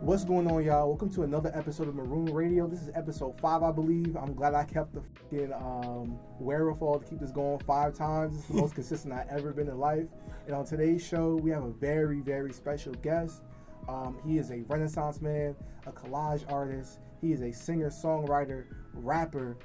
What's going on, y'all? Welcome to another episode of Maroon Radio. This is episode 5, I believe. I'm glad I kept the fucking wherewithal to keep this going 5 times. This is the most consistent I've ever been in life. And on today's show, we have a very, very special guest. He is a Renaissance man, a collage artist. He is a singer, songwriter, rapper,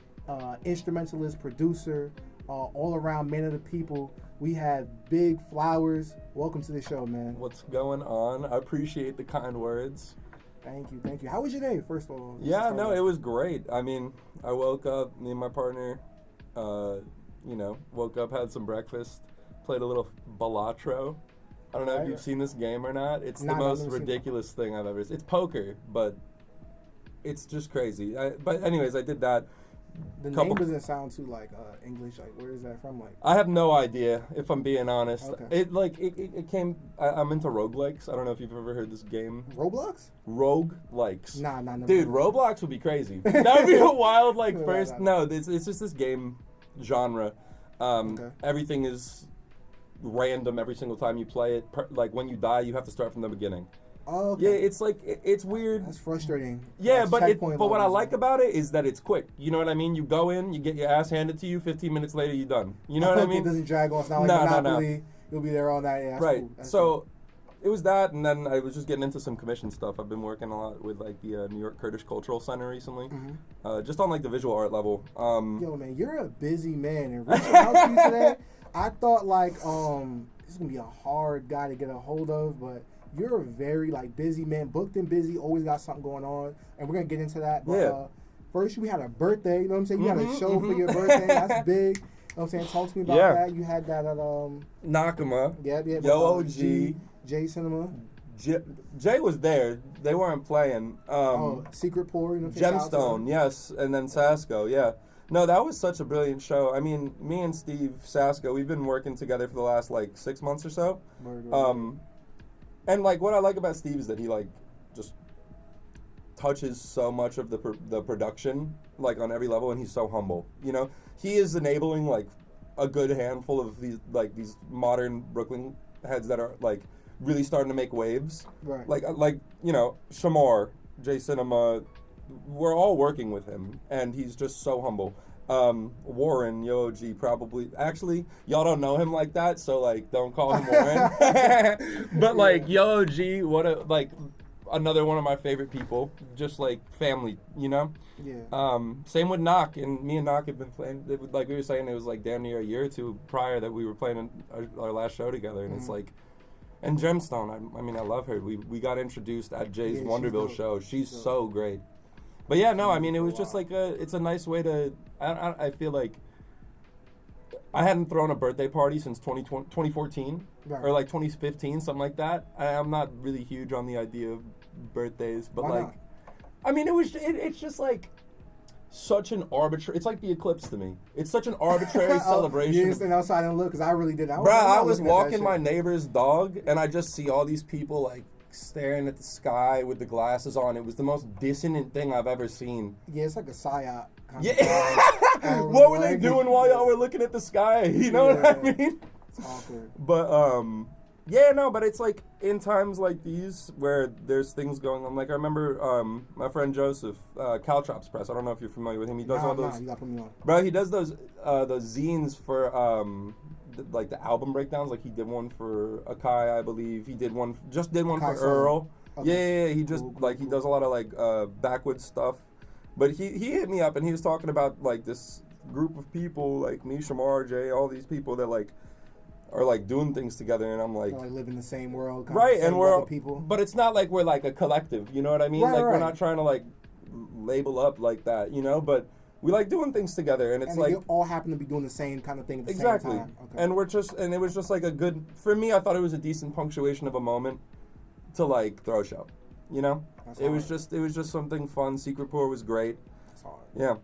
instrumentalist, producer, all-around man of the people. We have Big Flowers. Welcome to the show, man. What's going on? I appreciate the kind words. Thank you. How was your day, first of all? Yeah, no, it was great. I mean, I woke up, me and my partner, woke up, had some breakfast, played a little balatro. I don't know if you've seen this game or not. It's the most ridiculous thing I've ever seen. It's poker, but it's just crazy. But anyways, I did that. The name doesn't sound too like English. Like, where is that from? Like, I have no idea, if I'm being honest. Okay. It came. I'm into roguelikes. I don't know if you've ever heard this game. Roblox? Roguelikes. Nah, never. Dude, Roblox would be crazy. That would be a wild first. No. No, it's just this game genre. Okay. Everything is random every single time you play it. Like when you die, you have to start from the beginning. Oh, okay. Yeah, it's like it's weird. That's frustrating. Yeah, That's but what I like about it is that it's quick. You know what I mean? You go in, you get your ass handed to you. 15 minutes later, you're done. You know what I mean? It doesn't drag on. It's not like Monopoly. No. You'll be there all night. Yeah, right. Cool. So cool. It was that, and then I was just getting into some commission stuff. I've been working a lot with like the New York Kurdish Cultural Center recently, just on like the visual art level. Yo, man, you're a busy man, and reaching out to you today, I thought like this is gonna be a hard guy to get a hold of, but you're a very busy man, booked and busy, always got something going on, and we're gonna get into that. But first, we had a birthday. You know what I'm saying? You had a show for your birthday. That's big. You know what I'm saying? Talk to me about that. You had that at Nakama. Yeah. Yo OG. J Cinema. Jay was there. They weren't playing. Secret Pour. You know what I'm saying? Gemstone, yes, and then Sasko, yeah. No, that was such a brilliant show. I mean, me and Steve Sasko, we've been working together for the last 6 months or so. And what I like about Steve is that he just touches so much of the production on every level, and he's so humble. You know, he is enabling a good handful of these modern Brooklyn heads that are really starting to make waves. Right. Shamar, J Cinema, we're all working with him, and he's just so humble. Warren, Yo OG, probably. Actually, y'all don't know him like that, so don't call him Warren. But Yo OG, another one of my favorite people. Just family, you know. Yeah. Same with Knock, and me and Knock have been playing. Like we were saying, it was damn near a year or two prior that we were playing our last show together, and it's and Gemstone. I mean, I love her. We got introduced at Jay's Wonderville show. She's so great. But yeah, no, I mean, it was just it's a nice way to, I feel like I hadn't thrown a birthday party since 2014 right. or 2015, something like that. I'm not really huge on the idea of birthdays, but Why not? I mean, it's just such an arbitrary, it's like the eclipse to me. It's such an arbitrary celebration. You didn't stand outside and look, because I really didn't. I was walking my neighbor's dog, and I just see all these people staring at the sky with the glasses on. It was the most dissonant thing I've ever seen. Yeah, it's like a psyop kind of what were they doing while y'all were looking at the sky? You know what I mean? It's awkward. But but it's in times like these where there's things going on. I remember my friend Joseph, Caltrops Press. I don't know if you're familiar with him. He does all those. You gotta put me on. Bro, he does those zines for the album breakdowns. He did one for Akai, I believe. He did one for Earl. Okay. Yeah. He just he does a lot of backwoods stuff. But he hit me up, and he was talking about this group of people me, Shamar, Jay, all these people that are doing things together, and I'm live in the same world, right? And we're people. But it's not we're a collective. You know what I mean? Right. We're not trying to label up like that. You know, but we doing things together, and it's you all happen to be doing the same kind of thing at the same time. Okay. And it was just a good, for me, I thought it was a decent punctuation of a moment to throw a show, you know. It was just something fun. Secret Pour was great. That's hard. Yeah.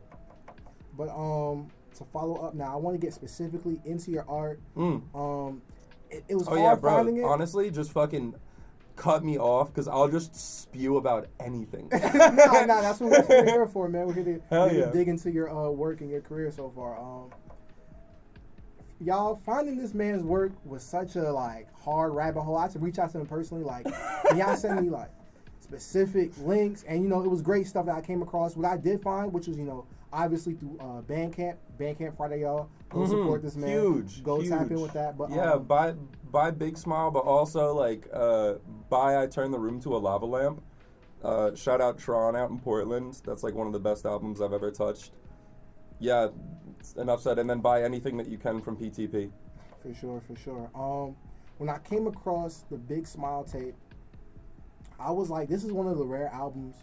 But to follow up now, I want to get specifically into your art. It was hard finding it. Honestly, just fucking cut me off, because I'll just spew about anything. No, that's what we're here for, man. We're here to dig into your work and your career so far. Y'all, finding this man's work was such a hard rabbit hole. I had to reach out to him personally, and y'all sent me specific links, and you know, it was great stuff that I came across. What I did find, which was, you know, obviously through Bandcamp Friday, y'all. Go support this man. Huge. Go tap in with that. But yeah, buy Big Smile, but also like buy I Turn the Room to a Lava Lamp. Shout out Tron out in Portland. That's like one of the best albums I've ever touched. Yeah, enough said. And then buy anything that you can from PTP. For sure. When I came across the Big Smile tape, I was like, this is one of the rare albums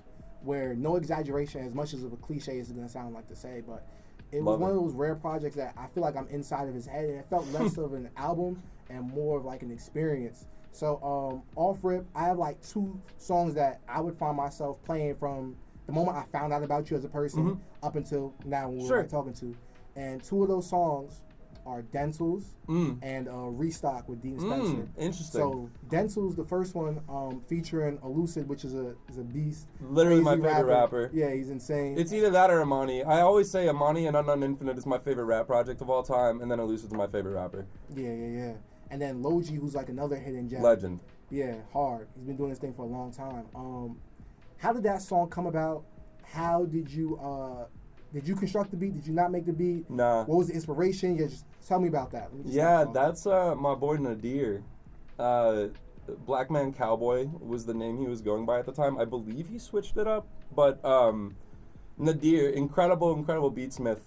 where, no exaggeration, as much as of a cliche as it's going to sound like to say, but it was one of those rare projects that I feel like I'm inside of his head, and it felt less of an album and more of like an experience. So off rip, I have like 2 songs that I would find myself playing from the moment I found out about you as a person up until now when we're talking to. And 2 of those songs are Dentals and Restock with Dean Spencer. Interesting. So Dentals, the first one, featuring Elucid, which is a beast. Literally my favorite rapper. Yeah, he's insane. It's either that or Amani. I always say Amani and Unknown Infinite is my favorite rap project of all time, and then Elucid's my favorite rapper. Yeah. And then Logi, who's like another hidden gem. Legend. Yeah, hard. He's been doing this thing for a long time. How did that song come about? How did you construct the beat? Did you not make the beat? Nah. What was the inspiration? Yeah, just tell me about that. Yeah, that's my boy Nadir. Black Man Cowboy was the name he was going by at the time. I believe he switched it up, but Nadir, incredible beatsmith,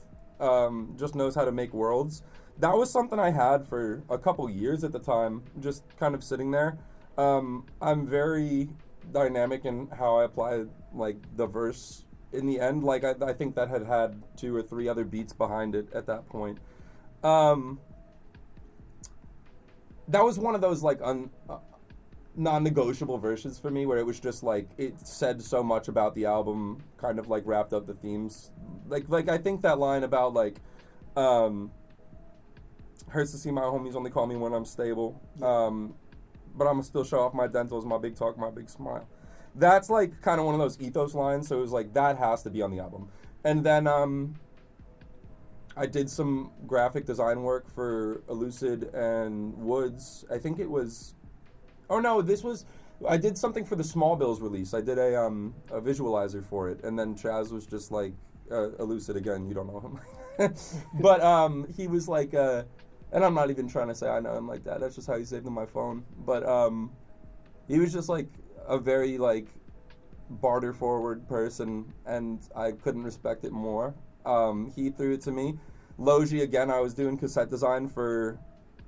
just knows how to make worlds. That was something I had for a couple years at the time, just kind of sitting there. I'm very dynamic in how I apply like the verse in the end. Like I think that had 2 or 3 other beats behind it at that point. That was one of those like non-negotiable verses for me, where it was just like it said so much about the album, kind of like wrapped up the themes. Like I think that line about like hurts to see my homies only call me when I'm stable, but I'ma still show off my dentals, my big talk, my big smile. That's like kind of one of those ethos lines, so it was like that has to be on the album. And then I did some graphic design work for Elucid and Woods. I think it was, I did something for the Small Bills release. I did a visualizer for it, and then Chaz was just like, Elucid again, you don't know him. But he was like, and I'm not even trying to say I know him like that. That's just how he saved in my phone. But he was just like a very like barter forward person, and I couldn't respect it more. He threw it to me. Logi, again, I was doing cassette design for,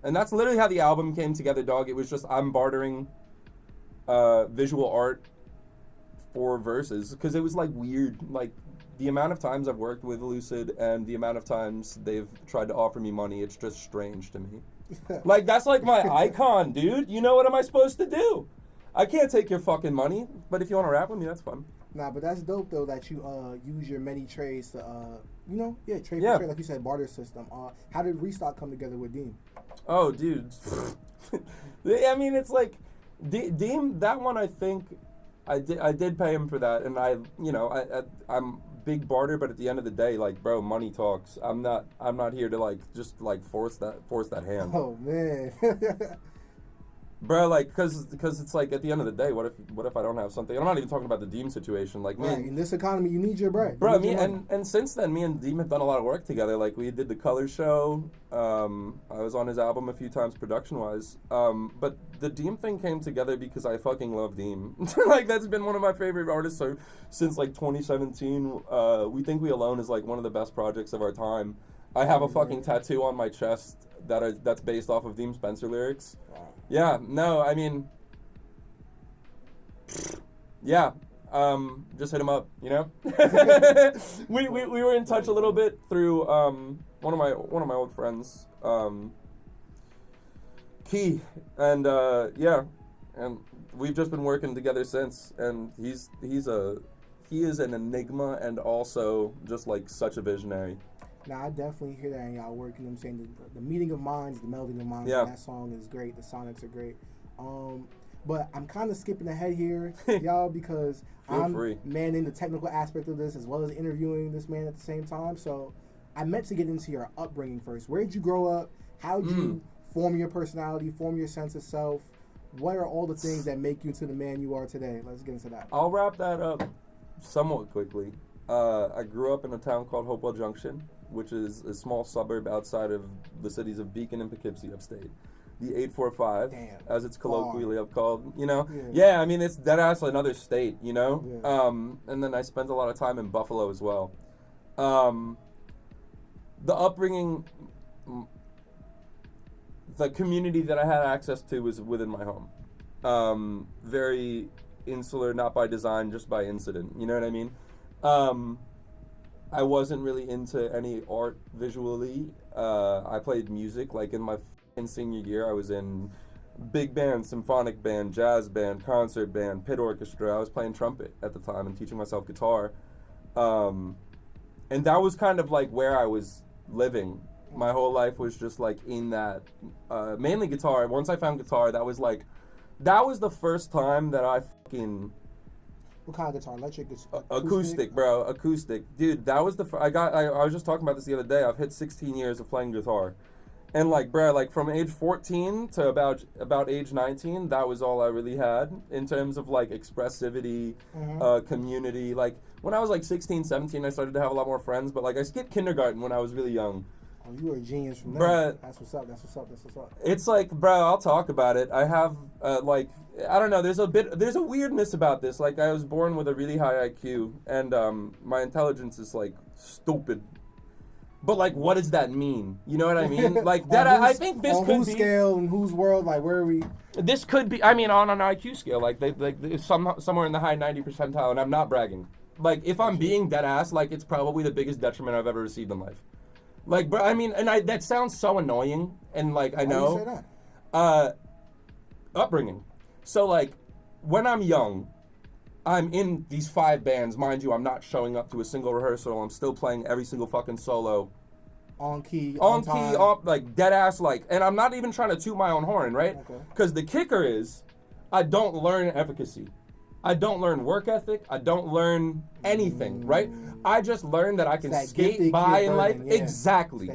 and that's literally how the album came together, dog. It was just I'm bartering visual art for verses, because it was like weird, like the amount of times I've worked with Lucid and the amount of times they've tried to offer me money, it's just strange to me. Like, that's like my icon, dude. You know, what am I supposed to do? I can't take your fucking money, but if you want to rap with me, that's fun. Nah, but that's dope, though, that you use your many trades to, trade for trade, like you said, barter system. How did Restock come together with Deem? Oh, dude. I mean, it's like, Deem, that one, I think, I did pay him for that, and I'm big barter, but at the end of the day, like, bro, money talks. I'm not here to like just like force that hand. Oh man. Bro, like, cause it's like at the end of the day, what if I don't have something? I'm not even talking about the Deem situation. Like, right, in this economy, you need your bread. Bro, and since then, me and Deem have done a lot of work together. Like, we did the Color Show. I was on his album a few times production wise. But the Deem thing came together because I fucking love Deem. Like, that's been one of my favorite artists since like 2017. We Think We Alone is like one of the best projects of our time. I have a fucking tattoo on my chest that's based off of Deem Spencer lyrics. Wow. Yeah, no, I mean, yeah, just hit him up, you know. we were in touch a little bit through one of my old friends, Key, and and we've just been working together since. And he is an enigma and also just like such a visionary. Now, I definitely hear that in y'all work. You know what I'm saying? The meeting of minds, the melding of minds. Yeah. That song is great. The sonics are great. But I'm kind of skipping ahead here, y'all, because I'm manning the technical aspect of this as well as interviewing this man at the same time. So I meant to get into your upbringing first. Where did you grow up? How did you form your personality, form your sense of self? what are all the things that make you into the man you are today? Let's get into that. I'll wrap that up somewhat quickly. I grew up in a town called Hopewell Junction, which is a small suburb outside of the cities of Beacon and Poughkeepsie, upstate. The 845, as it's colloquially called, you know? Yeah, I mean, it's dead ass another state, you know? Yeah. And then I spent a lot of time in Buffalo as well. The upbringing, the community that I had access to was within my home. Very insular, not by design, just by incident, you know what I mean? I wasn't really into any art visually. I played music, like in my senior year, I was in big band, symphonic band, jazz band, concert band, pit orchestra. I was playing trumpet at the time and teaching myself guitar. And that was kind of like where I was living. My whole life was just like in that, mainly guitar. Once I found guitar, that was the first time that I fucking... What kind of guitar? Electric? Acoustic, bro. Acoustic. Dude, that was I was just talking about this the other day. I've hit 16 years of playing guitar. And like, bro, like from age 14 to about age 19, that was all I really had in terms of like expressivity, community. Like when I was like 16, 17, I started to have a lot more friends, but like I skipped kindergarten when I was really young. Oh, you were a genius from there. Bruh, that's what's up. That's what's up. That's what's up. It's like, bro, I'll talk about it. I have like, I don't know. There's a weirdness about this. Like I was born with a really high IQ, and my intelligence is like stupid. But like, what does that mean? You know what I mean? Like that. I think this could be on whose scale and whose world. Like, where are we? This could be. I mean, on an IQ scale, like somewhere in the high 90 percentile, and I'm not bragging. Like, if I'm being dead ass, like it's probably the biggest detriment I've ever received in life. Like, bro, I mean, and that sounds so annoying, and like I know. Why do you say that? Upbringing. So like, when I'm young, I'm in these 5 bands. Mind you, I'm not showing up to a single rehearsal. I'm still playing every single fucking solo. On key, like dead ass, like, and I'm not even trying to toot my own horn, right? Because the kicker is, I don't learn efficacy. I don't learn work ethic. I don't learn anything, right? I just learn that I can skate by in life. Yeah. Exactly.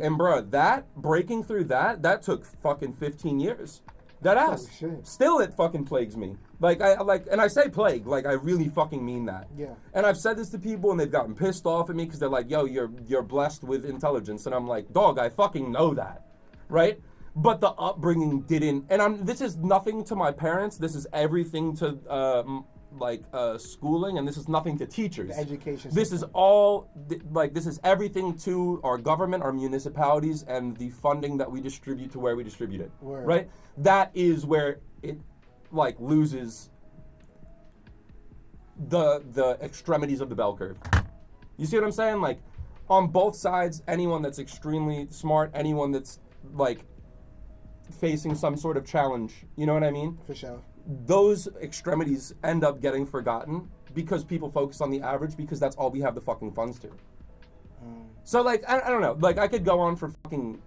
And bro, that breaking through that took fucking 15 years. That ass. Still, it fucking plagues me. Like and I say plague, like I really fucking mean that. Yeah. And I've said this to people, and they've gotten pissed off at me because they're like, "Yo, you're blessed with intelligence," and I'm like, "Dog, I fucking know that, right?" But the upbringing didn't. And this is nothing to my parents. This is everything to schooling, and this is nothing to teachers. The education system. This is all this is everything to our government, our municipalities, and the funding that we distribute to where we distribute it. Word. Right? That is where it loses the extremities of the bell curve. You see what I'm saying? Like on both sides, anyone that's extremely smart, anyone that's like facing some sort of challenge, you know what I mean? For sure. Those extremities end up getting forgotten because people focus on the average because that's all we have the fucking funds to. So like I don't know, like I could go on for fucking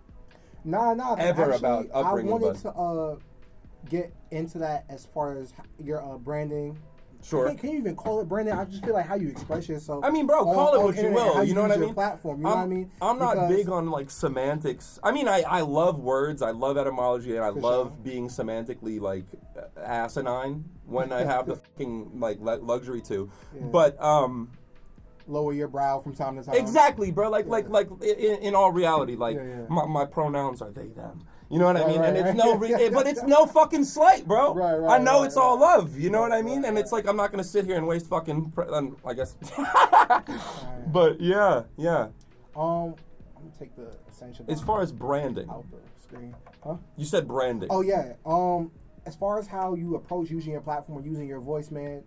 ever actually, about upbringing. I wanted to get into that as far as your branding. Sure. Can you even call it branding? I just feel like how you express yourself. I mean, bro, call it what you will. You know what I mean? Platform. You know what I mean? I'm not big on like semantics. I mean, I love words. I love etymology, and I love being semantically like asinine when I have the fucking like luxury to. Yeah. But lower your brow from time to time. Exactly, bro. Like in all reality, like my pronouns are they them. You know what I mean? And it's but it's no fucking slight, bro. I know it's all love. You know what I mean? And it's like I'm not gonna sit here and waste fucking. I guess. But yeah. I'm gonna take the essential. As far as branding. Out the screen. Huh? You said branding. Oh yeah. As far as how you approach using your platform or using your voice, man,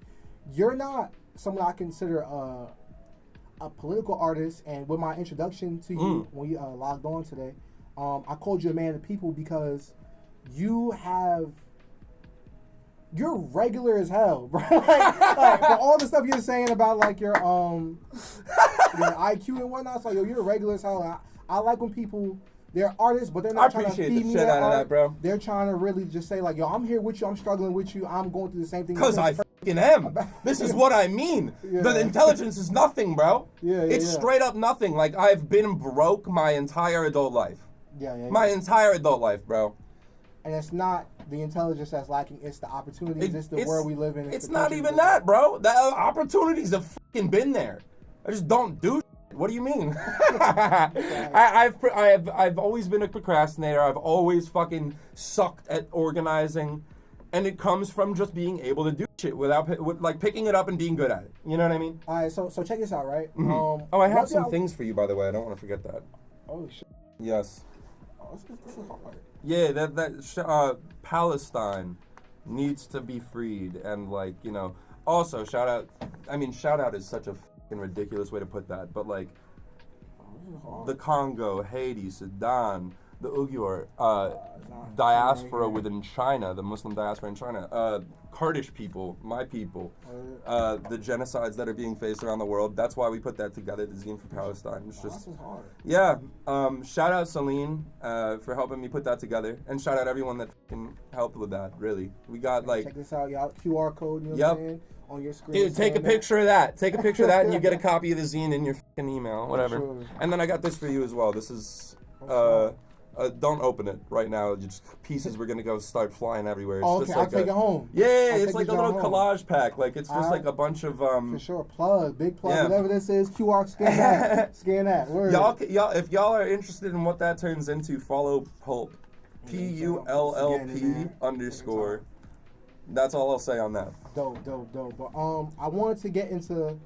you're not someone I consider a political artist. And with my introduction to you when you logged on today. I called you a man of the people because you're regular as hell, bro. like for all the stuff you're saying about like your IQ and whatnot, it's like yo, you're regular as hell. I like when people they're artists, but they're not trying to feed me that art. Bro. They're trying to really just say like, yo, I'm here with you. I'm struggling with you. I'm going through the same thing. Because I fucking am. This is what I mean. Yeah. The intelligence is nothing, bro. It's straight up nothing. Like I've been broke my entire adult life. My entire adult life, bro. And it's not the intelligence that's lacking. It's the opportunities. It's the world we live in. It's not even that, bro. The opportunities have fucking been there. I just don't do shit. What do you mean? I've always been a procrastinator. I've always fucking sucked at organizing. And it comes from just being able to do shit without picking it up and being good at it. You know what I mean? All right, so check this out, right? Mm-hmm. I have some things for you, by the way. I don't want to forget that. Oh, shit. Yes. Oh, this is hard. Yeah, Palestine needs to be freed, and also shout out. I mean, shout out is such a fucking ridiculous way to put that, but the Congo, Haiti, Sudan, the Uyghur diaspora within China, the Muslim diaspora in China, Kurdish people, my people, the genocides that are being faced around the world. That's why we put that together, the zine for Palestine. It's just, yeah. Shout out Celine for helping me put that together, and shout out everyone that fucking helped with that. Really, we got check this out, y'all. QR code. You know what I'm saying? On your screen. Dude, take a picture of that. Take a picture of that, and you get a copy of the zine in your fucking email, whatever. Sure. And then I got this for you as well. This is. Don't open it right now. Just pieces were gonna go start flying everywhere. It's okay, just I'll take it home. Yeah, it's like a little collage pack. Like it's just like a bunch of For sure, big plug, whatever this is. QR, scan that, scan that. Word. Y'all, if y'all are interested in what that turns into, follow Pulp, PULLP _. That's all I'll say on that. Dope. But I wanted to get into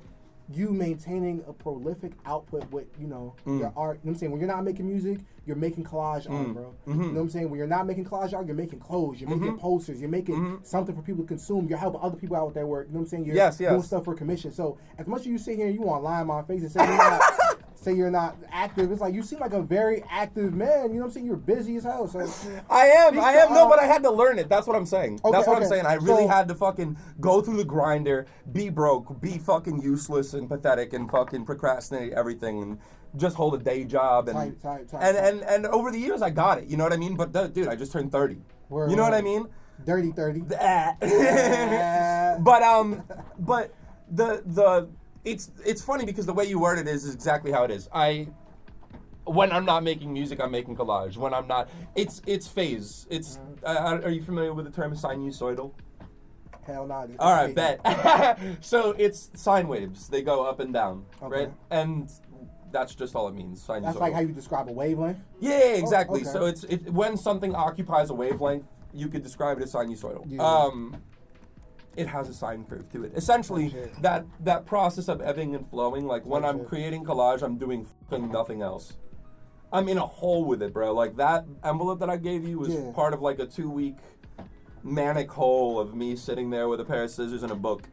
you maintaining a prolific output with, your art. You know what I'm saying? When you're not making music, you're making collage art, bro. You know what I'm saying? When you're not making collage art, you're making clothes, you're making posters, you're making something for people to consume. You're helping other people out with their work. You know what I'm saying? You're doing stuff for commission. So as much as you sit here and you want to lie in my face and say you're not active, it's like you seem like a very active man. You know what I'm saying? You're busy as hell. So I am. No, but I had to learn it. That's what I'm saying. That's what I'm saying. I really had to fucking go through the grinder, be broke, be fucking useless and pathetic, and fucking procrastinate everything, and just hold a day job. And and over the years I got it. You know what I mean? But dude, I just turned 30. You know what I mean? Dirty 30. But it's funny because the way you word it is exactly how it is. When I'm not making music, I'm making collage. When I'm not, it's phase. It's are you familiar with the term sinusoidal? Hell no. All right, bet. So it's sine waves. They go up and down, right? And that's just all it means. Sinusoidal. That's like how you describe a wavelength? Yeah, exactly. Oh, okay. So it's when something occupies a wavelength, you could describe it as sinusoidal. Yeah. It has a sine curve to it. Essentially, that process of ebbing and flowing, like when I'm creating collage, I'm doing fucking nothing else. I'm in a hole with it, bro. Like that envelope that I gave you was part of like a 2-week manic hole of me sitting there with a pair of scissors and a book.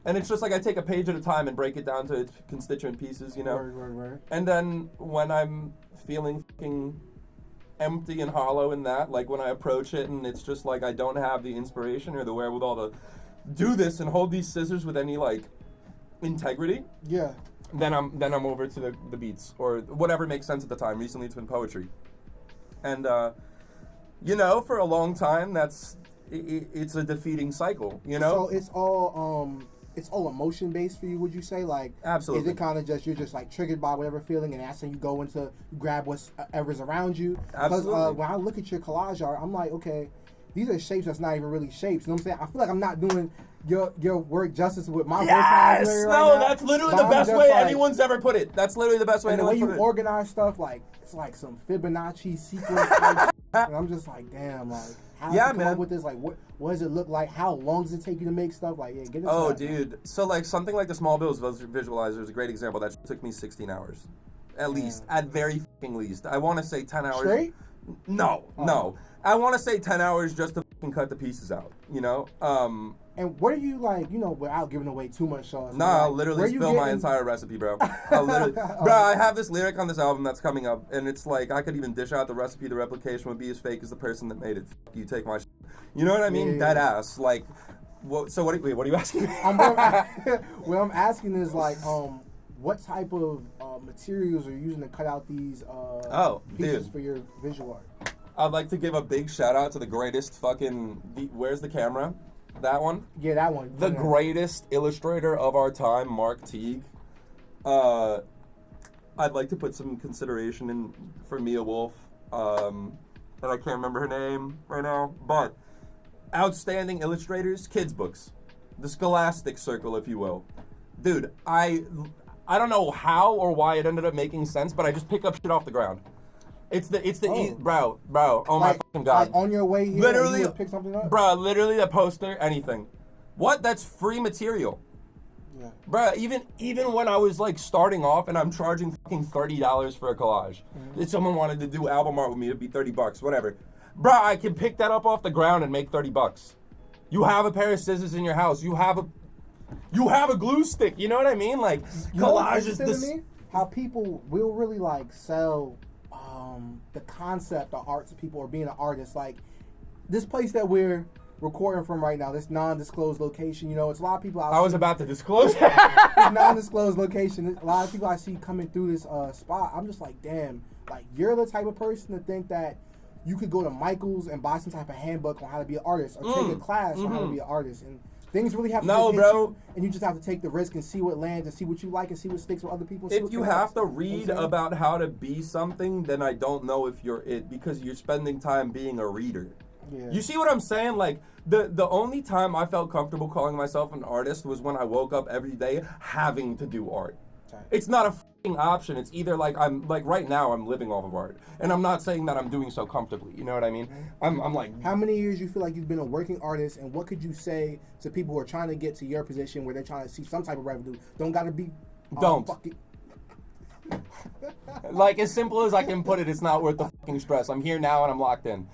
And it's just like I take a page at a time and break it down to its constituent pieces, you know? Right. And then when I'm feeling fucking empty and hollow in that, like when I approach it and it's just like I don't have the inspiration or the wherewithal to do this and hold these scissors with any like integrity. Yeah. Then I'm over to the beats or whatever makes sense at the time. Recently it's been poetry. And for a long time it's a defeating cycle, you know? So it's all emotion based for you, would you say? Like, absolutely. Is it kind of just you're just like triggered by whatever feeling and that's when you go into grab whatever's around you? Absolutely. Because when I look at your collage art, I'm like, okay, these are shapes that's not even really shapes. You know what I'm saying? I feel like I'm not doing your work justice with my vocabulary right now. That's literally the best way anyone's ever put it. That's literally the best way anyone's put it. And the way you organize stuff, like, it's like some Fibonacci sequence type and I'm just like, damn, like, how do you come up with this? Like, what does it look like? How long does it take you to make stuff? Like, get into that. Dude. So, like, something like the Small Bills Visualizer is a great example. That took me 16 hours. At least. At very fucking least. I want to say 10 hours. Straight? No. I want to say 10 hours just to fucking cut the pieces out, you know? And what are you like, without giving away too much sauce? Nah, I'll literally spill my entire recipe, bro. I have this lyric on this album that's coming up, and it's like, I could even dish out the recipe, the replication would be as fake as the person that made it. You take my shit. You know what I mean? Yeah. Dead ass. Like, so what are you asking me? What I'm asking is, like, what type of materials are you using to cut out these pieces for your visual art? I'd like to give a big shout out to the greatest where's the camera? That one? Yeah, that one. The greatest illustrator of our time, Mark Teague. I'd like to put some consideration in for Mia Wolf. and I can't remember her name right now, but outstanding illustrators, kids books, the Scholastic Circle, if you will. Dude, I don't know how or why it ended up making sense, but I just pick up shit off the ground. It's the bro. Oh my fucking god! Like on your way here, literally you pick something up, bro. Literally a poster, anything. What? That's free material. Yeah. Bruh, even when I was like starting off and I'm charging fucking $30 for a collage, if someone wanted to do album art with me, it'd be $30, whatever. Bruh, I can pick that up off the ground and make $30. You have a pair of scissors in your house. You have a glue stick. You know what I mean? Like collage is this. Me? How people will really like sell the concept of art to people or being an artist. Like this place that we're recording from right now, this non-disclosed location, you know, it's a lot of people I was about to disclose. This non-disclosed location, a lot of people I see coming through this spot, I'm just like, damn, like you're the type of person to think that you could go to Michael's and buy some type of handbook on how to be an artist or take a class on how to be an artist, and things really have to just hit you, and you just have to take the risk and see what lands and see what you like and see what sticks with other people. If you have to read about how to be something, then I don't know if you're it, because you're spending time being a reader. Yeah. You see what I'm saying? Like the only time I felt comfortable calling myself an artist was when I woke up every day having to do art. Okay. It's not a fucking option. It's either like I'm like right now I'm living off of art, and I'm not saying that I'm doing so comfortably. You know what I mean? I'm like, how many years you feel like you've been a working artist, and what could you say to people who are trying to get to your position where they're trying to see some type of revenue? Don't gotta be. Don't. Like as simple as I can put it, it's not worth the fucking stress. I'm here now and I'm locked in.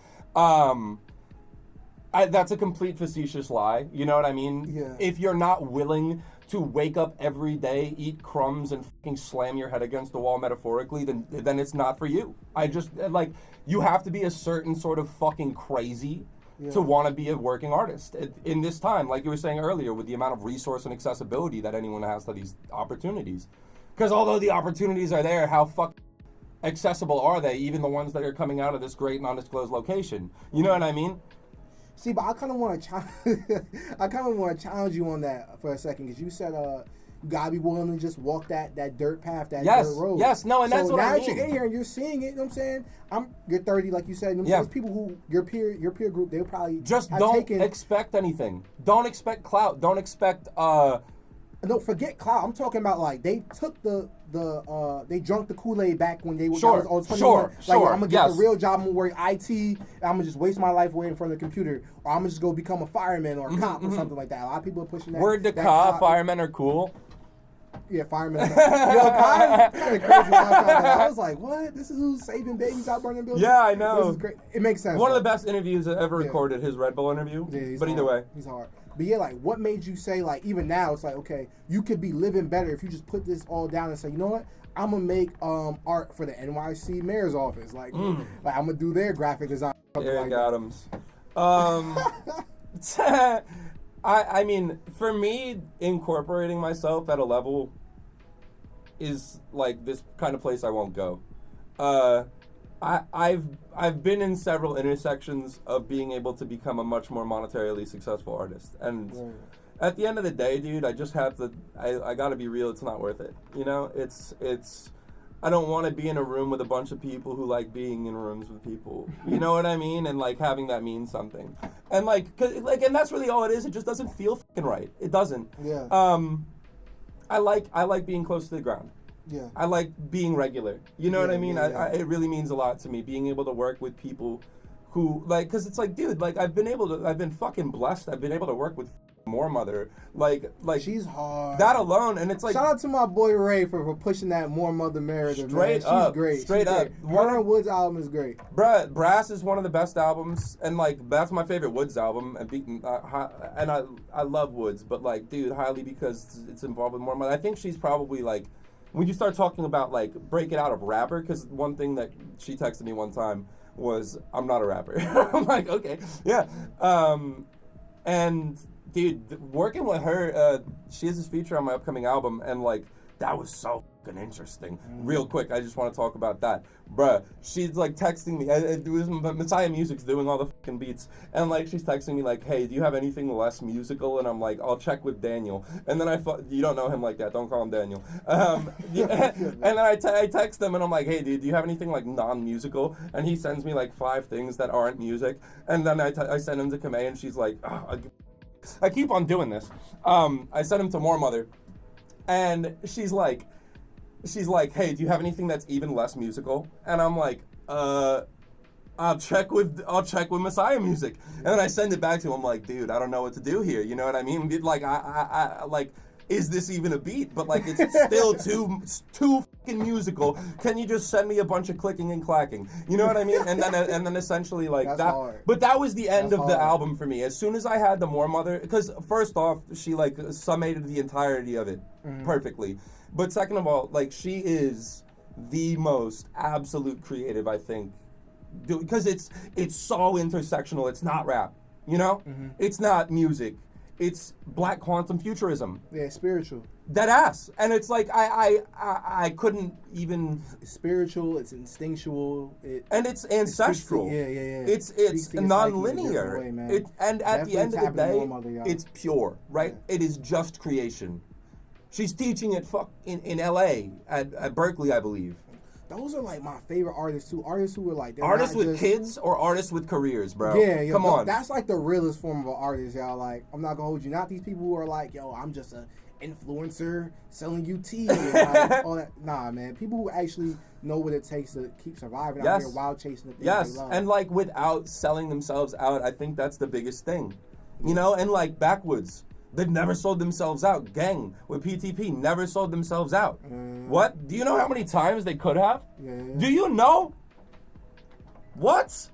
That's a complete facetious lie. You know what I mean? Yeah. If you're not willing to wake up every day, eat crumbs, and fucking slam your head against the wall metaphorically, then it's not for you. I just, like, you have to be a certain sort of fucking crazy to want to be a working artist in this time, like you were saying earlier, with the amount of resource and accessibility that anyone has to these opportunities. Because although the opportunities are there, how fucking accessible are they? Even the ones that are coming out of this great non-disclosed location. You know what I mean? See, but I kind of want to challenge you on that for a second, because you said you gotta be willing to just walk that dirt path, that dirt road. Yes, no, and so that's what I mean. So now that you're in here and you're seeing it, you know what I'm saying? You're 30, like you said. You know there's people who your peer group, they'll probably just don't expect anything. Don't expect clout. Don't expect. No, forget clout. I'm talking about like they took they drunk the Kool-Aid back when they were sure. Like I'm gonna get a real job. I'm gonna work IT. And I'm gonna just waste my life away in front of the computer, or I'm gonna just go become a fireman or a cop or something like that. A lot of people are pushing that. Word to cop, firemen are cool. Yeah, firemen. Yo, kind of crazy. I was like, what? This is who's saving babies out burning buildings? Yeah, I know. This is great. It makes sense. One of the best interviews I ever recorded, his Red Bull interview. Yeah, but either way. He's hard. But yeah, like, what made you say, like, even now, it's like, okay, you could be living better if you just put this all down and say, you know what? I'm going to make art for the NYC mayor's office. Like I'm going to do their graphic design. Eric Adams. I mean, for me, incorporating myself at a level is like this kind of place I won't go. I've been in several intersections of being able to become a much more monetarily successful artist, and at the end of the day, dude, I just have to. I gotta be real. It's not worth it. You know, it's. I don't want to be in a room with a bunch of people who like being in rooms with people. You know what I mean? And like having that mean something. And and that's really all it is. It just doesn't feel fucking right. It doesn't. Yeah. I like being close to the ground. Yeah. I like being regular. You know what I mean? It really means a lot to me, being able to work with people who, like, because it's like, dude, like, I've been fucking blessed. I've been able to work with More Mother. Like she's hard. That alone, and it's like, shout out to my boy Ray for pushing that More Mother narrative. Straight man. She's great. Straight up. Her and Woods album is great. Bruh, Brass is one of the best albums, and like that's my favorite Woods album. And I love Woods, but like, dude, highly because it's involved with More Mother. I think she's probably like, when you start talking about like break it out of rapper, because one thing that she texted me one time was, I'm not a rapper. I'm like, okay, yeah. And dude, working with her, she has this feature on my upcoming album, and like that was so fucking interesting. Real quick, I just want to talk about that. Bruh, she's like texting me. It was Messiah Music's doing all the fucking beats. And like, she's texting me like, hey, do you have anything less musical? And I'm like, I'll check with Daniel. And then you don't know him like that. Don't call him Daniel. And then I text him and I'm like, hey, dude, do you have anything like non-musical? And he sends me like 5 things that aren't music. And then I send him to Kamei and she's like, oh, I keep on doing this. I sent him to More Mother. And she's like, hey, do you have anything that's even less musical? And I'm like, I'll check with Messiah Music. And then I send it back to him. I'm like, dude, I don't know what to do here. You know what I mean? Like, I like, is this even a beat? But like, it's still too fucking musical. Can you just send me a bunch of clicking and clacking? You know what I mean? And then essentially like That's that. hard. But that was the end That's of the hard. album for me. As soon as I had the More Mother, because first off, she like summated the entirety of it perfectly. But second of all, like, she is the most absolute creative, I think, because it's so intersectional. It's not rap, you know? It's not music. It's Black quantum futurism. Yeah, spiritual. That ass. And it's like, I couldn't even... It's spiritual, it's instinctual. And it's ancestral. Yeah. It's non-linear. And at the end of the day, it's pure, right? Yeah. It is just creation. She's teaching it in LA at Berkeley, I believe. Those are like my favorite artists too. Artists who are like artists with kids or artists with careers, bro. Yeah. Come on. That's like the realest form of an artist, y'all. Like, I'm not gonna hold you. Not these people who are like, yo, I'm just a influencer selling you tea and like, all that. Nah, man. People who actually know what it takes to keep surviving out here while chasing the things they love. And like without selling themselves out, I think that's the biggest thing. You know, and like Backwoods. They've never sold themselves out. Gang with PTP never sold themselves out. What? Do you know how many times they could have? Yeah. Do you know? What?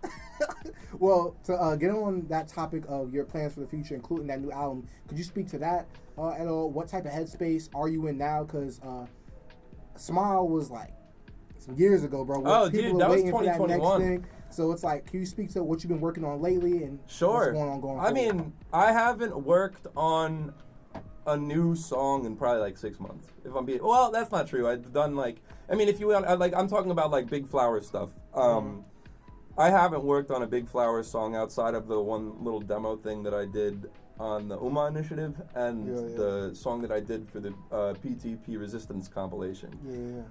Well, to get on that topic of your plans for the future, including that new album, could you speak to that at all? What type of headspace are you in now? Because Smile was like some years ago, bro. Oh, dude, that was 2021. So it's like, can you speak to what you've been working on lately and what's going on going forward? I mean, I haven't worked on a new song in probably like 6 months. If I'm being, well, that's not true. I've done like, I mean, if you want, like, I'm talking about like Big Flower stuff. I haven't worked on a Big Flower song outside of the one little demo thing that I did on the UMA initiative and the song that I did for the PTP Resistance compilation.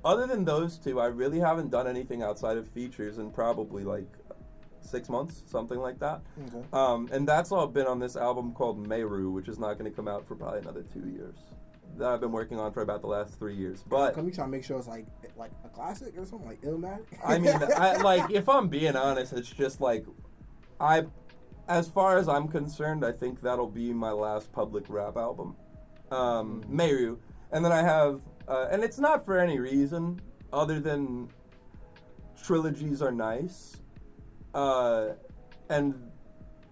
Other than those two, I really haven't done anything outside of features in probably like 6 months, something like that. Okay. And that's all been on this album called Meru, which is not going to come out for probably another 2 years. That I've been working on for about the last 3 years. But can we try to make sure it's like a classic or something, like Illmatic? I mean, like, if I'm being honest, it's just like, as far as I'm concerned, I think that'll be my last public rap album. Meru. And then I have, and it's not for any reason other than trilogies are nice. And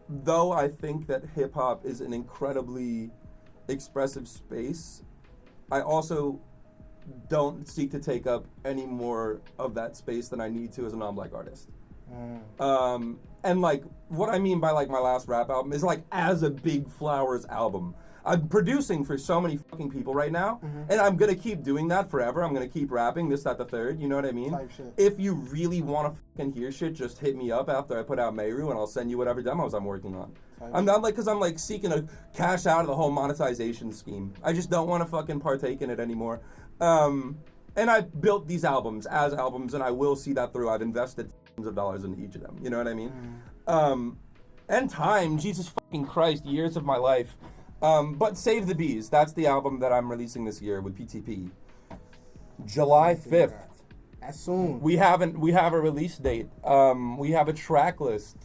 though I think that hip hop is an incredibly expressive space, I also don't seek to take up any more of that space than I need to as a non-black artist. And like, what I mean by like my last rap album is like as a Big Flowers album. I'm producing for so many fucking people right now, and I'm gonna keep doing that forever. I'm gonna keep rapping this, that, the third. You know what I mean? Type shit. If you really want to fucking hear shit, just hit me up after I put out Meru, and I'll send you whatever demos I'm working on. I'm not like, because I'm like seeking to cash out of the whole monetization scheme. I just don't want to fucking partake in it anymore. And I built these albums as albums, and I will see that through. I've invested thousands of dollars in each of them. You know what I mean? And time, Jesus fucking Christ, years of my life. But Save the Bees, that's the album that I'm releasing this year with PTP. July 5th. That's soon. We have a release date. We have a track list.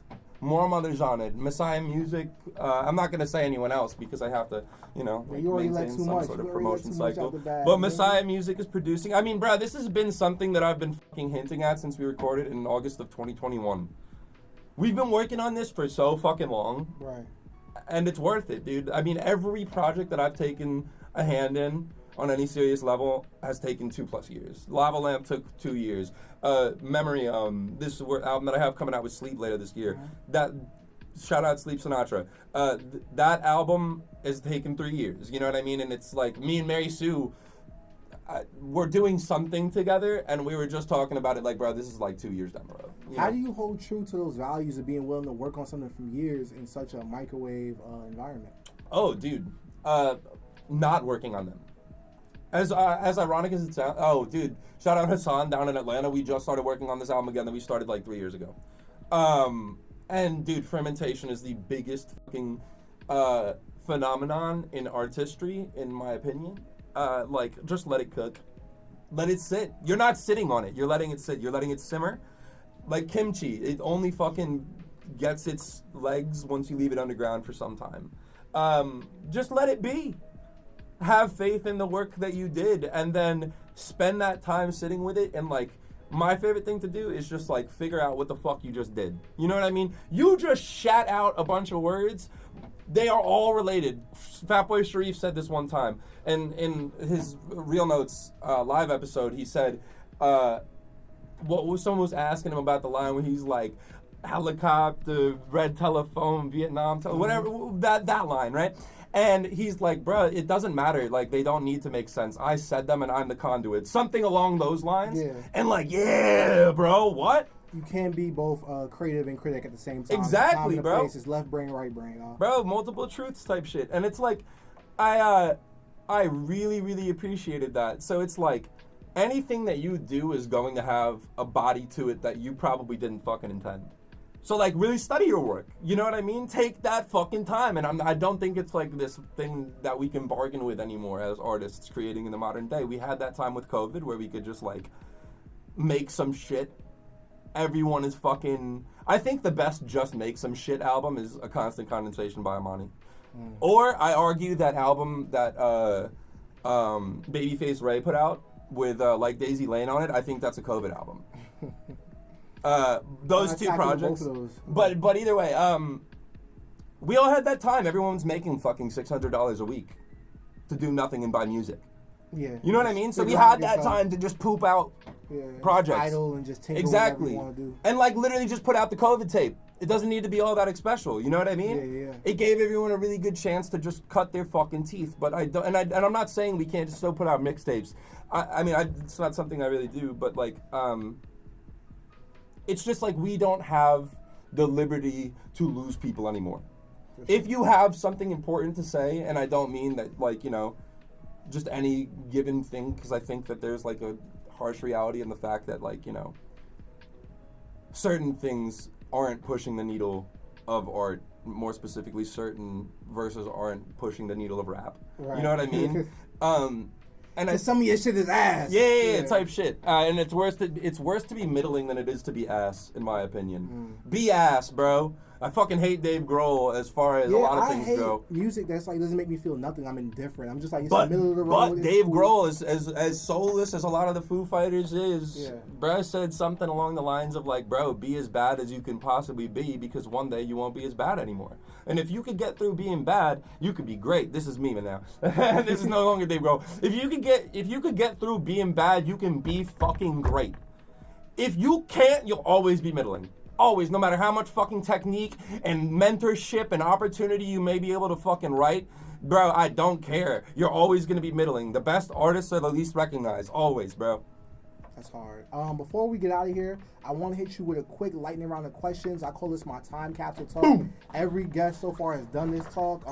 More Mothers on it. Messiah Music. I'm not gonna say anyone else because I have to, maintain some sort of promotion cycle. But Messiah Music is producing. I mean, bro, this has been something that I've been fucking hinting at since we recorded in August of 2021. We've been working on this for so fucking long. Right. And it's worth it, dude. I mean, every project that I've taken a hand in on any serious level has taken 2+ years. Lava Lamp took 2 years. Memory, this album that I have coming out with Sleep later this year, that shout out Sleep Sinatra. That album has taken 3 years. You know what I mean? And it's like me and Mary Sue, we're doing something together, and we were just talking about it like, bro, this is like 2 years down the road. How do you hold true to those values of being willing to work on something for years in such a microwave environment? Oh, dude, not working on them. As ironic as it sounds, oh, dude, shout out Hassan down in Atlanta. We just started working on this album again that we started like 3 years ago. And dude, fermentation is the biggest fucking phenomenon in artistry, in my opinion. Like, just let it cook. Let it sit. You're not sitting on it. You're letting it sit. You're letting it simmer. Like kimchi, it only fucking gets its legs once you leave it underground for some time. Just let it be. Have faith in the work that you did, and then spend that time sitting with it. And like, my favorite thing to do is just like figure out what the fuck you just did. You know what I mean? You just shat out a bunch of words. They are all related. Fatboy Sharif said this one time, and in his Real Notes live episode, he said, someone was asking him about the line where he's like, helicopter, red telephone, Vietnam, whatever, that line, right? And he's like, bro, it doesn't matter. Like, they don't need to make sense. I said them and I'm the conduit. Something along those lines. Yeah. And like, yeah, bro, what? You can't be both creative and critic at the same time. Exactly, bro. It's left brain, right brain. Bro, multiple truths type shit. And it's like, I really, really appreciated that. So it's like, anything that you do is going to have a body to it that you probably didn't fucking intend. So, like, really study your work. You know what I mean? Take that fucking time. And I don't think it's, like, this thing that we can bargain with anymore as artists creating in the modern day. We had that time with COVID where we could just, like, make some shit. Everyone is fucking... I think the best Just Make Some Shit album is A Constant Condensation by Amani. Or I argue that album that Babyface Ray put out with, like, Daisy Lane on it, I think that's a COVID album. Those two projects, but either way, we all had that time. Everyone's making fucking $600 a week to do nothing and buy music. Yeah, you know what I mean. So we had that time to just poop out projects, idle and just take exactly, whatever you want to do. And like literally just put out the COVID tape. It doesn't need to be all that special. You know what I mean? Yeah. It gave everyone a really good chance to just cut their fucking teeth. But I don't, and I'm not saying we can't just still put out mixtapes. I mean, it's not something I really do. But like, it's just like we don't have the liberty to lose people anymore. Sure. If you have something important to say, and I don't mean that, like, you know, just any given thing, because I think that there's like a harsh reality in the fact that, like, you know, certain things aren't pushing the needle of art, more specifically certain verses aren't pushing the needle of rap. Right. You know what I mean? And some of your shit is ass. Yeah, type shit. And it's worse to be middling than it is to be ass, in my opinion. Be ass, bro. I fucking hate Dave Grohl as far as a lot of things go. Music that's like doesn't make me feel nothing. I'm indifferent. I'm just like, it's the middle of the road. But Dave Grohl is as soulless as a lot of the Foo Fighters is. Yeah. Bro said something along the lines of like, bro, be as bad as you can possibly be because one day you won't be as bad anymore. And if you could get through being bad, you could be great. This is me now. This is no longer Dave Grohl. If you could get through being bad, you can be fucking great. If you can't, you'll always be middling. Always, no matter how much fucking technique and mentorship and opportunity you may be able to fucking write, bro, I don't care. You're always gonna be middling. The best artists are the least recognized. Always, bro. That's hard. Before we get out of here, I want to hit you with a quick lightning round of questions. I call this my time capsule talk. Boom. Every guest so far has done this talk.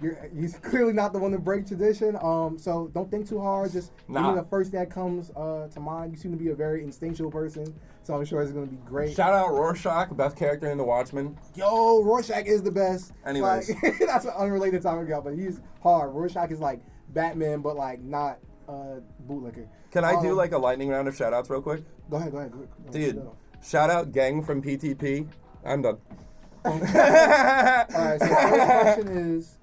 You're clearly not the one to break tradition. So don't think too hard. Just give me the first thing that comes to mind. You seem to be a very instinctual person, so I'm sure it's going to be great. Shout out Rorschach, best character in The Watchmen. Yo, Rorschach is the best. Anyways. Like, that's an unrelated topic, but he's hard. Rorschach is like Batman, but like not bootlicker. Can I do like a lightning round of shout outs real quick? Go ahead. Dude, shout out Gang from PTP. I'm done. Alright, so the first question is,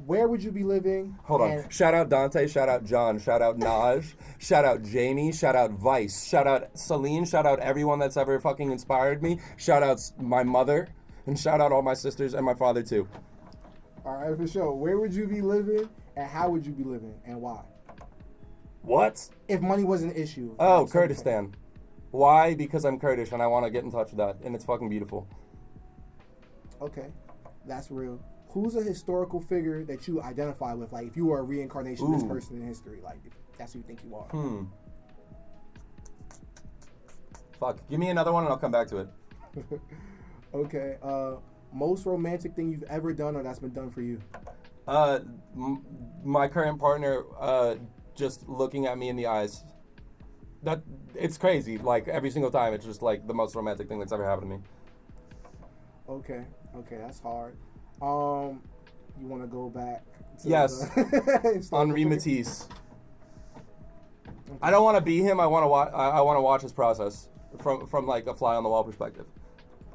where would you be living? Hold on. Shout out Dante, shout out John, shout out Naj, shout out Jamie, shout out Vice, shout out Celine, shout out everyone that's ever fucking inspired me, shout out my mother, and shout out all my sisters and my father too. Alright, for sure. Where would you be living and how would you be living and why? What? If money was an issue. Oh, Kurdistan. Why? Because I'm Kurdish and I want to get in touch with that, and it's fucking beautiful. Okay, that's real. Who's a historical figure that you identify with? Like, if you were a reincarnation of this person in history, like, if that's who you think you are. Fuck. Give me another one and I'll come back to it. Okay. Most romantic thing you've ever done or that's been done for you? My current partner, just looking at me in the eyes. It's crazy. Like, every single time, it's just, like, the most romantic thing that's ever happened to me. Okay, that's hard. You want to go back to yes. Henri Matisse. Okay. I don't want to be him. I want to watch his process from like a fly on the wall perspective.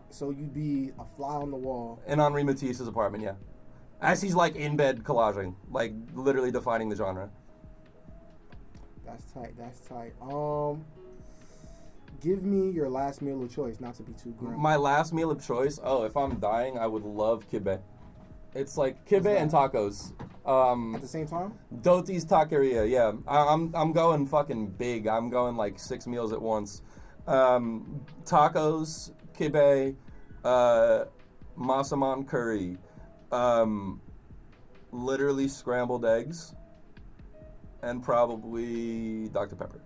So you'd be a fly on the wall in Henri Matisse's apartment, yeah. As he's like in bed collaging, like literally defining the genre. That's tight. Give me your last meal of choice, not to be too grim. My last meal of choice? Oh, if I'm dying, I would love kibbeh. It's like kibbeh and tacos. At the same time? Doti's Taqueria, yeah. I'm going fucking big. I'm going like 6 meals at once. Tacos, kibbeh, masaman curry, literally scrambled eggs, and probably Dr. Pepper.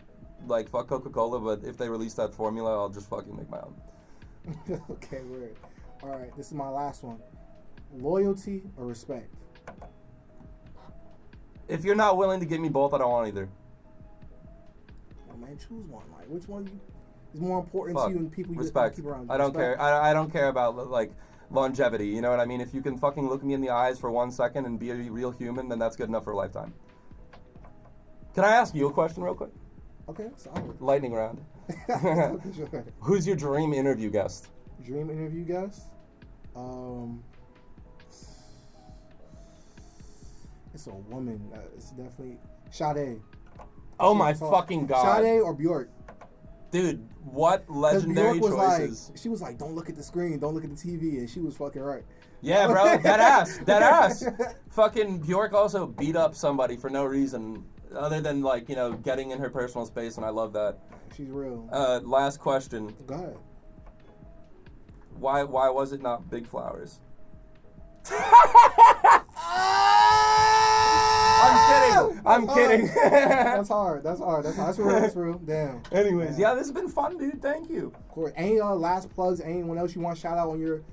Like, fuck Coca-Cola, but if they release that formula, I'll just fucking make my own. Okay, weird. All right, this is my last one. Loyalty or respect? If you're not willing to give me both, I don't want either. Oh, man, choose one. Like, which one is more important to you and people you respect. Keep around you? I don't care. I don't care about, like, longevity. You know what I mean? If you can fucking look me in the eyes for 1 second and be a real human, then that's good enough for a lifetime. Can I ask you a question real quick? Okay, solid. Lightning round. Sure. Who's your dream interview guest? Dream interview guest? It's a woman. It's definitely Sade. Oh my fucking god. Sade or Bjork? Dude, what legendary choices. Like, she was like, don't look at the screen, don't look at the TV, and she was fucking right. Yeah, bro, dead ass. Fucking Bjork also beat up somebody for no reason other than, like, you know, getting in her personal space, and I love that. She's real. Last question. Go ahead. Why was it not Big Flowers? I'm kidding. That's hard. That's real. Damn. Anyways, yeah, this has been fun, dude. Thank you. Of course. Any last plugs? Anyone else you want to shout out on your,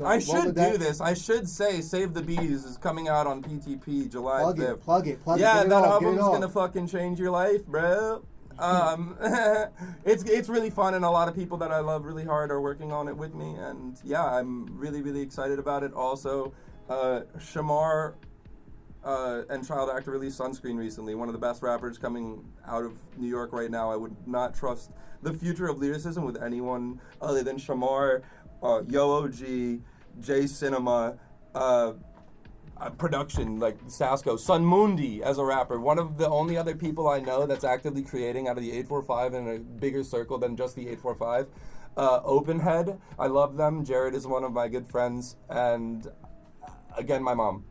I should do this. I should say Save the Bees is coming out on PTP July 5th. Plug it. Yeah, that album's gonna fucking change your life, bro. It's really fun, and a lot of people that I love really hard are working on it with me, and yeah, I'm really, really excited about it. Also, Shamar and Child Actor released Sunscreen recently, one of the best rappers coming out of New York right now. I would not trust the future of lyricism with anyone other than Shamar, Yo OG, J Cinema, production, like Sasko, Sun Mundi as a rapper. One of the only other people I know that's actively creating out of the 845 in a bigger circle than just the 845. Openhead, I love them. Jared is one of my good friends. And again, my mom.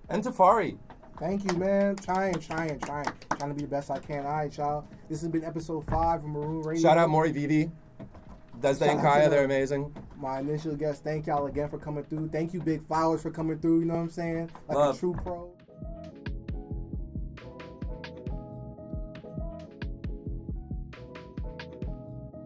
And Tafari. Thank you, man. Trying to be the best I can. All right, y'all. This has been episode 5 of Maroon Radio. Shout out Maury Vivi. Desde and Kaya, they're amazing. My initial guest, thank y'all again for coming through. Thank you, Big Flowers, for coming through, you know what I'm saying? Like Love. A true pro.